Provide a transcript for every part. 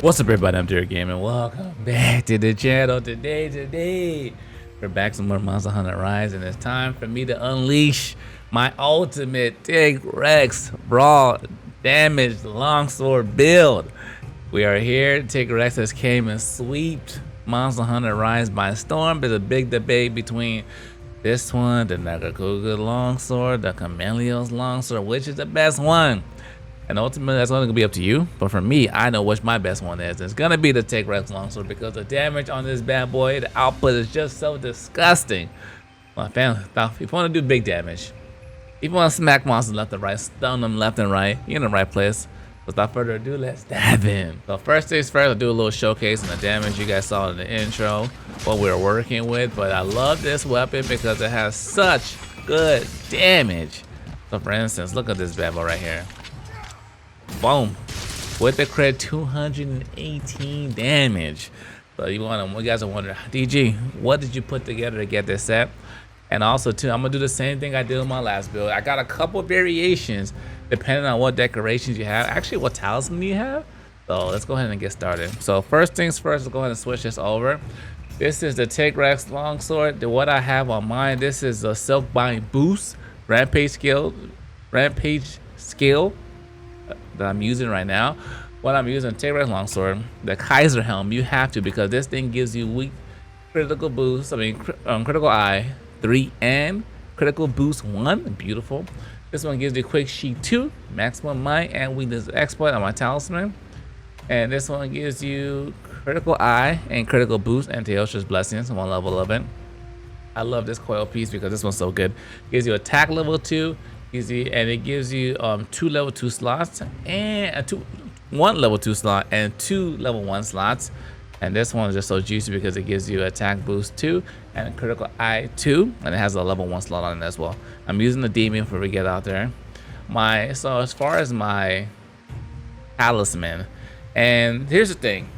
What's up, everybody? I'm Derek Game, and welcome back to the channel. Today, we're back some more Monster Hunter Rise, and it's time for me to unleash my ultimate Tigrex broad damage longsword build. We are here. Tigrex has came and swept Monster Hunter Rise by storm. There's a big debate between this one, the Nagakuga longsword, the Chameleon's longsword, which is the best one. And ultimately, that's only gonna be up to you. But for me, I know which my best one is. It's gonna be the Tigrex Longsword because the damage on this bad boy, the output is just so disgusting. My family, if you want to do big damage, if you want to smack monsters left and right, stun them left and right, you're in the right place. Without further ado, let's dive in. So first things first, I'll do a little showcase on the damage you guys saw in the intro, what we were working with. But I love this weapon because it has such good damage. So for instance, look at this bad boy right here. Boom, with the crit, 218 damage. So you guys are wondering, DG, what did you put together to get this set? And also too, I'm gonna do the same thing I did with my last build. I got a couple variations depending on what decorations you have, actually what talisman you have. So let's go ahead and get started. So first things first, let's go ahead and switch this over. This is the Tigrex Longsword. What I have on mine, this is a Silk Bind Boost Rampage skill that I'm using right now. What I'm using, Tigrex Longsword, the Kaiser Helm. You have to, because this thing gives you weak critical boost. Critical eye 3 and critical boost 1. Beautiful. This one gives you quick sheet 2, maximum might and weakness exploit on my talisman. And this one gives you critical eye and critical boost and Teosha's blessings, 1 level of it. I love this coil piece because this one's so good. Gives you attack level 2. Easy, and it gives you 2 level 2 slots and 1 level 2 slot and 2 level 1 slots. And this one is just so juicy because it gives you attack boost 2 and a critical eye 2, and it has a level 1 slot on it as well. I'm using the demon before we get out there. So as far as my talisman, and here's the thing,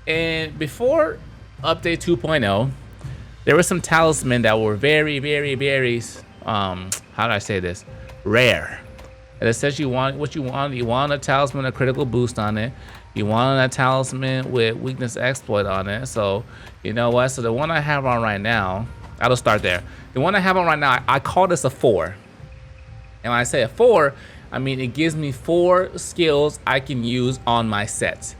and before update 2.0, there were some talisman that were very how do I say this? Rare. And it says you want a talisman, a critical boost on it. You want a talisman with weakness exploit on it. So you know what? So the one I have on right now, I'll start there. The one I have on right now, I call this a 4. And when I say a 4, I mean it gives me 4 skills I can use on my set.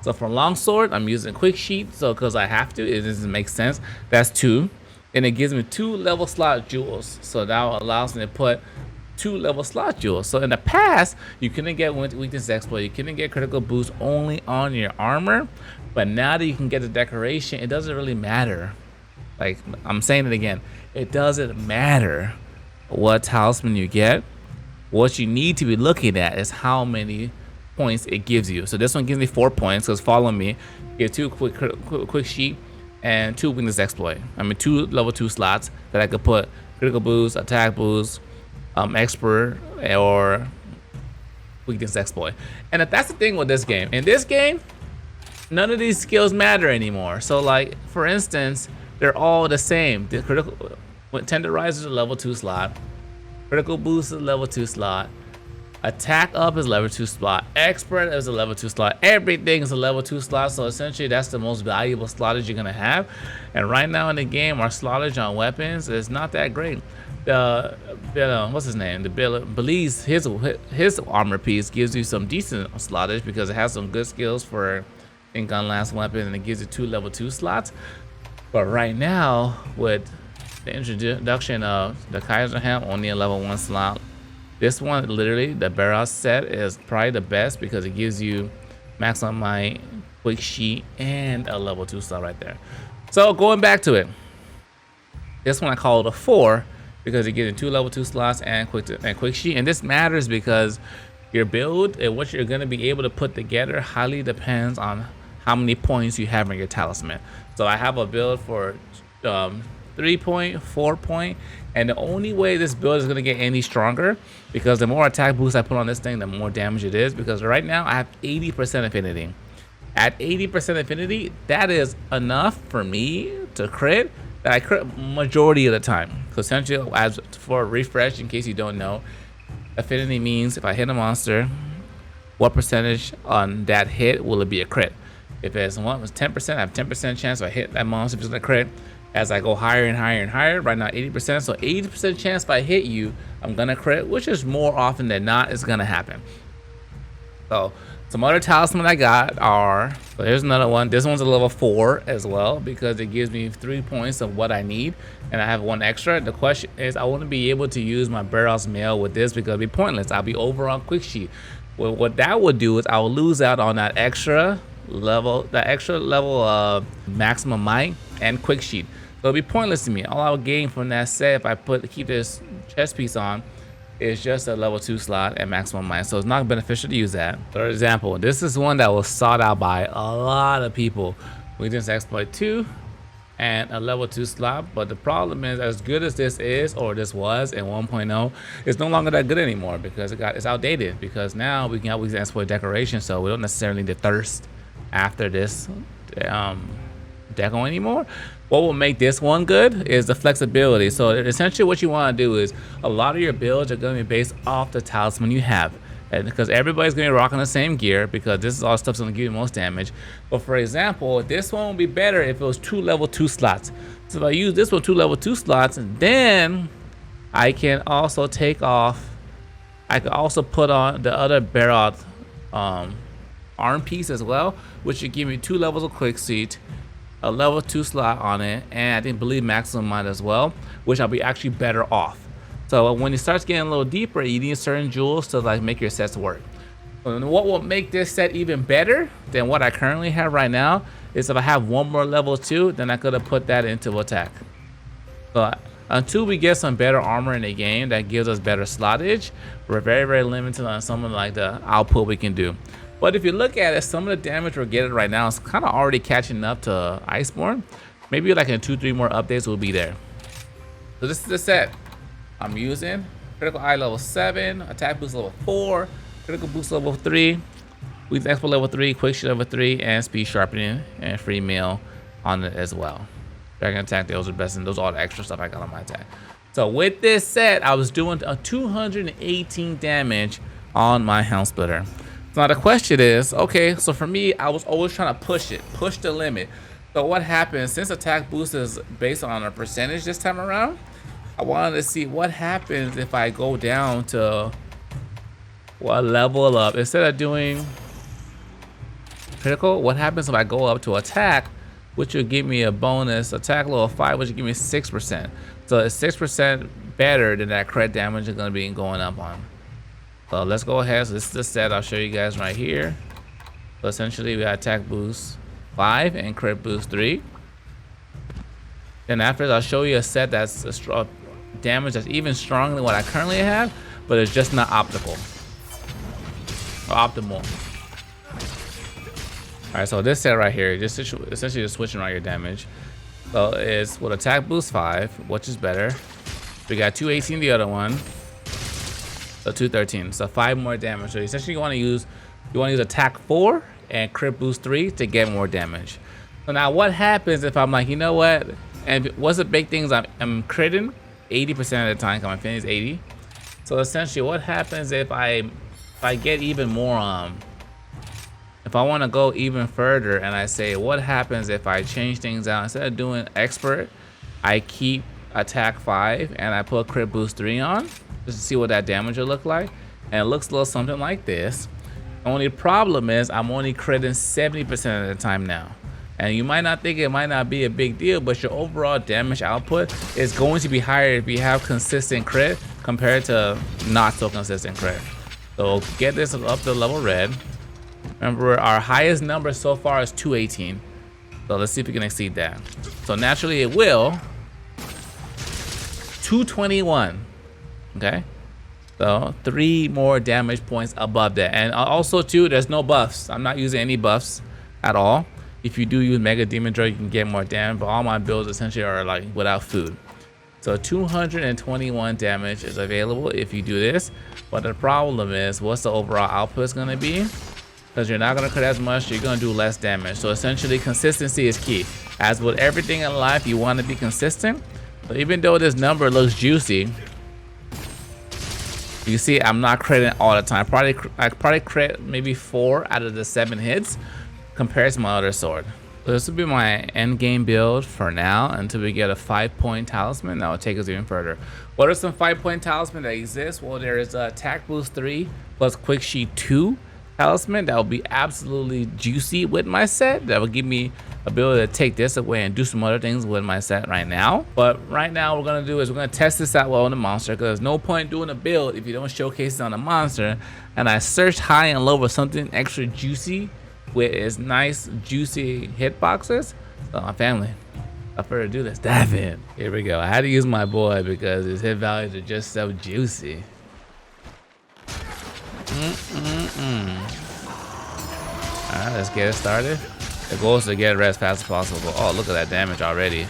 So for longsword, I'm using quick sheet, so because I have to, it doesn't make sense. That's 2. And it gives me 2 level slot jewels, so that allows me to put 2 level slot jewels. So in the past, you couldn't get weakness exploit, you couldn't get critical boost only on your armor, but now that you can get the decoration, it doesn't really matter. Like I'm saying it again, it doesn't matter what talisman you get. What you need to be looking at is how many points it gives you. So this one gives me 4 points, because follow me, get 2 quick sheet and 2 weakness exploit. 2 level 2 slots that I could put critical boost, attack boost, expert, or weakness exploit. And if that's the thing with this game, in this game, none of these skills matter anymore. So like for instance, they're all the same. The critical tenderizer is a level 2 slot, critical boost is a level 2 slot, attack up is level 2 slot, expert is a level 2 slot, everything is a level 2 slot. So essentially that's the most valuable slottage you're gonna have. And right now in the game, our slottage on weapons is not that great. What's his name, Belize, his armor piece gives you some decent slottage because it has some good skills for gun last weapon, and it gives you 2 level 2 slots. But right now with the introduction of the Kaiser Helm, only a level 1 slot. This one, literally, the Barras set is probably the best because it gives you maximum might, quick sheet, and a level 2 slot right there. So going back to it, this one I call it a 4 because it gives you 2 level 2 slots and quick sheet. And this matters because your build and what you're going to be able to put together highly depends on how many points you have in your talisman. So I have a build for 3 point, 4 point, and the only way this build is going to get any stronger, because the more attack boost I put on this thing, the more damage it is, because right now I have 80% affinity. At 80% affinity, that is enough for me to crit, that I crit majority of the time. So essentially, as for a refresh, in case you don't know, affinity means if I hit a monster what percentage on that hit will it be a crit. If it's 10%, I have 10% chance if I hit that monster if it's gonna crit. As I go higher and higher and higher, right now 80%, so 80% chance if I hit you, I'm gonna crit, which is more often than not is gonna happen. So some other talisman I got are, so here's another one. This one's a level 4 as well because it gives me 3 points of what I need, and I have 1 extra. The question is, I want to be able to use my Barrow's Mail with this because it'd be pointless. I'll be over on quick sheet. Well, what that would do is I will lose out on that extra level of maximum might and quick sheet. So it'll be pointless to me. All I'll gain from that set if I keep this chest piece on is just a level 2 slot at maximum might, so it's not beneficial to use that. For example, this is one that was sought out by a lot of people. Weakness exploit 2 and a level 2 slot, but the problem is, as good as this is, or this was in 1.0, it's no longer that good anymore because it's outdated, because now we can always exploit decoration, so we don't necessarily need to thirst after this deco anymore. What will make this one good is the flexibility. So essentially what you want to do is, a lot of your builds are going to be based off the talisman you have, and because everybody's going to be rocking the same gear, because this is all stuff's going to give you the most damage. But for example, this one would be better if it was 2 level 2 slots. So if I use this one 2 level 2 slots, then I can also take off, I can also put on the other barrel arm piece as well, which would give me 2 levels of quick seat, a level 2 slot on it, and I believe maximum might as well, which I'll be actually better off. So when it starts getting a little deeper, you need certain jewels to like make your sets work. And what will make this set even better than what I currently have right now is if I have 1 more level 2, then I could have put that into attack. But until we get some better armor in the game that gives us better slotage, we're very limited on some of like the output we can do. But if you look at it, some of the damage we're getting right now is kind of already catching up to Iceborne. Maybe like in 2-3 more updates we'll be there. So this is the set I'm using. Critical eye level 7, attack boost level 4, critical boost level 3, weakness exploit level 3, quick shit level 3, and speed sharpening and free meal on it as well. Dragon attack, those are best, and those are all the extra stuff I got on my attack. So with this set, I was doing a 218 damage on my Helm Splitter. Now the question is, okay, so for me, I was always trying to push the limit. So what happens, since attack boost is based on a percentage this time around, I wanted to see what happens if I go down to what level up. Instead of doing critical, what happens if I go up to attack, which will give me a bonus attack level 5, which will give me 6%. So it's 6% better than that crit damage is going to be going up on. So let's go ahead. So this is the set I'll show you guys right here. So essentially we got attack boost 5 and crit boost 3. Then after that, I'll show you a set that's a damage that's even stronger than what I currently have, but it's just not optimal. Alright, so this set right here, just essentially just switching around your damage. So it's with attack boost 5, which is better. We got 218 the other one. So 213, so 5 more damage. So essentially you want to use attack 4 and crit boost 3 to get more damage. So now what happens if I'm like, you know what? And what's the big things I'm critting 80% of the time, because my affinity is 80. So essentially what happens if I get even more if I want to go even further, and I say what happens if I change things out, instead of doing expert, I keep attack 5 and I put crit boost 3 on, just to see what that damage will look like, and it looks a little something like this. Only problem is I'm only critting 70% of the time now, and you might not think it might not be a big deal, but your overall damage output is going to be higher if you have consistent crit compared to not so consistent crit. So get this up to level red. Remember, our highest number so far is 218, so let's see if we can exceed that. So naturally it will. 221. Okay, so 3 more damage points above that. And also too, there's no buffs. I'm not using any buffs at all. If you do use Mega Demon Draw, you can get more damage, but all my builds essentially are like without food. So 221 damage is available if you do this, but the problem is, what's the overall output is going to be? Because you're not going to crit as much, you're going to do less damage. So essentially consistency is key. As with everything in life, you want to be consistent. So even though this number looks juicy, You see, I'm not critting all the time. I probably crit maybe 4 out of the 7 hits compared to my other sword. So this will be my end game build for now until we get a 5-point talisman that will take us even further. What are some 5-point talisman that exist? Well, there is a attack boost 3 plus quick sheet 2 talisman that will be absolutely juicy with my set. That will give me ability to take this away and do some other things with my set right now. But right now what we're gonna do is we're gonna test this out well on the monster, because there's no point doing a build if you don't showcase it on the monster. And I searched high and low for something extra juicy with its nice juicy hitboxes. So my family, without further ado, let's dive in. Here we go. I had to use my boy because his hit values are just so juicy. Alright, let's get it started. The goal is to get red as fast as possible. Oh, look at that damage already.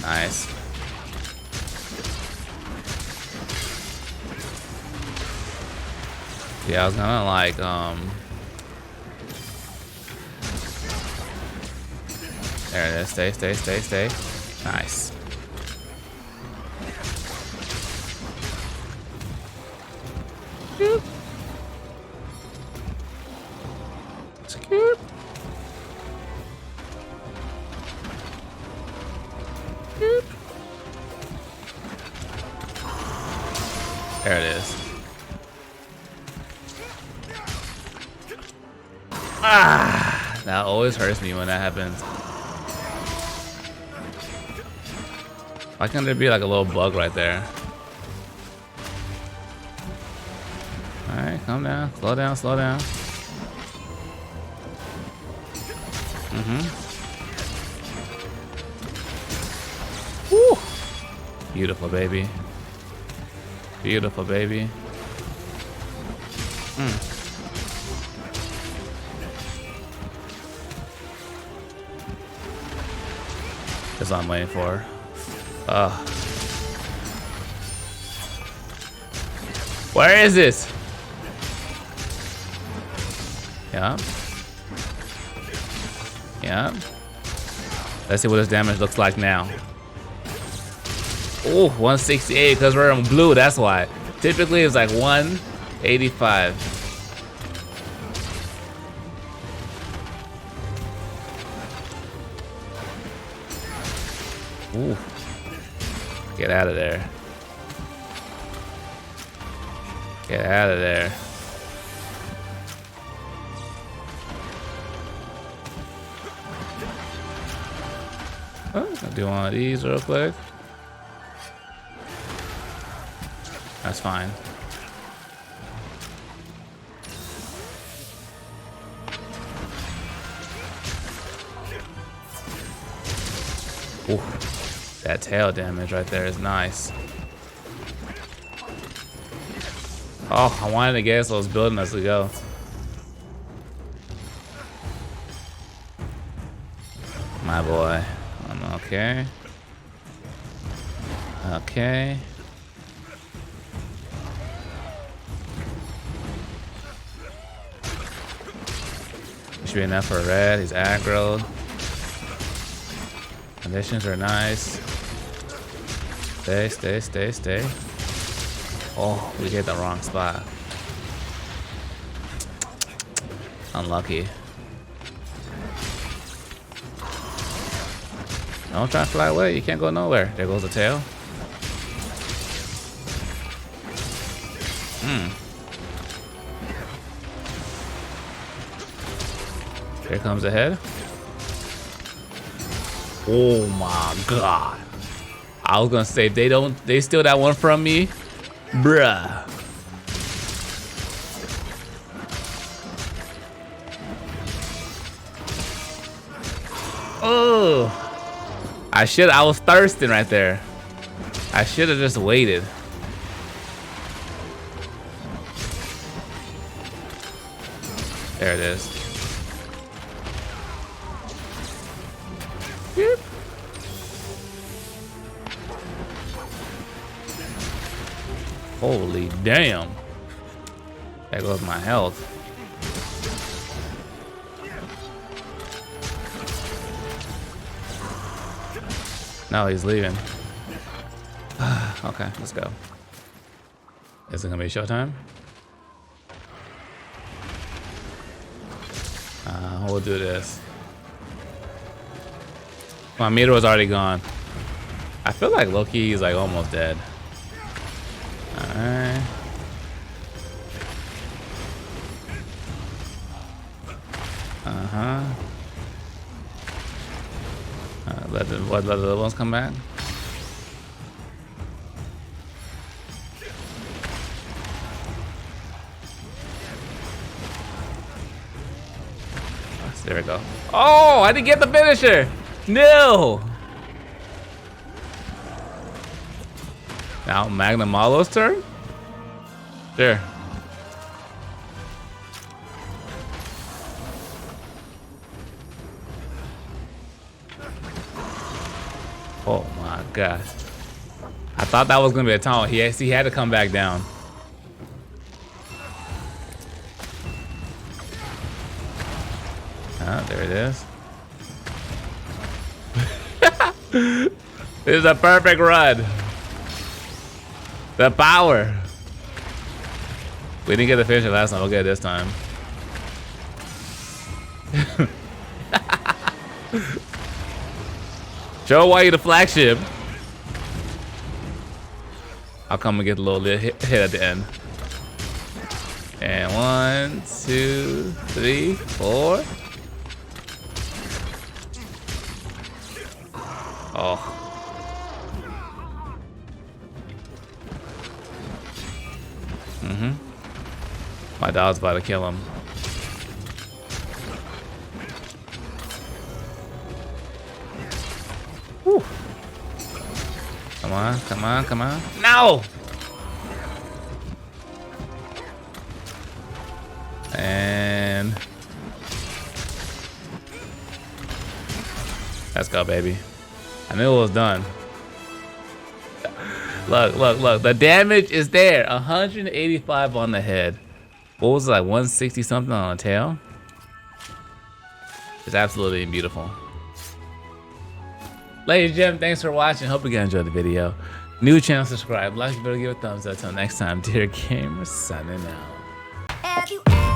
Nice. Yeah, I was gonna like there it is. Stay. Nice. Cute. It's cute. Cute. There it is. Ah, that always hurts me when that happens. Why can't there be like a little bug right there? Alright, calm down. Slow down. Woo! Beautiful, baby. Beautiful, baby. That's what I'm waiting for. Where is this? Yeah. Let's see what this damage looks like now. Oh, 168 because we're in blue, that's why. Typically it's like 185. Ooh. Get out of there. Get out of there. I'll do one of these real quick. That's fine. Ooh, that tail damage right there is nice. Oh, I wanted to get so I was building as we go. My boy. Okay. Okay. Should be enough for red. He's aggroed. Conditions are nice. Stay. Oh, we hit the wrong spot. Unlucky. Don't try to fly away. You can't go nowhere. There goes the tail. Here comes the head. Oh my god. I was gonna say they steal that one from me. Bruh. Oh. I was thirsting right there. I should have just waited. There it is. Yep. Holy damn. There goes my health. No, he's leaving. Okay, let's go. Is it gonna be showtime? We'll do this. My meter was already gone. I feel like Loki is like almost dead. Alright. Let the other ones come back. There we go. Oh, I didn't get the finisher. No. Now Magnum Malo's turn. There. Oh my god. I thought that was gonna be a taunt. He had to come back down. There it is. This is a perfect run. The power. We didn't get the finisher last time. We'll get it this time. Show why you're the flagship. I'll come and get a little hit at the end. And 1, 2, 3, 4. Oh. My dog's about to kill him. Whew. Come on, come on, come on. No! And let's go, baby. I knew it was done. Look, look, look. The damage is there. 185 on the head. What was it, like 160 something on the tail? It's absolutely beautiful. Ladies and gentlemen, thanks for watching. Hope you guys enjoyed the video. New channel, subscribe. Like the video, give a thumbs up. Until next time, dear gamers, signing out.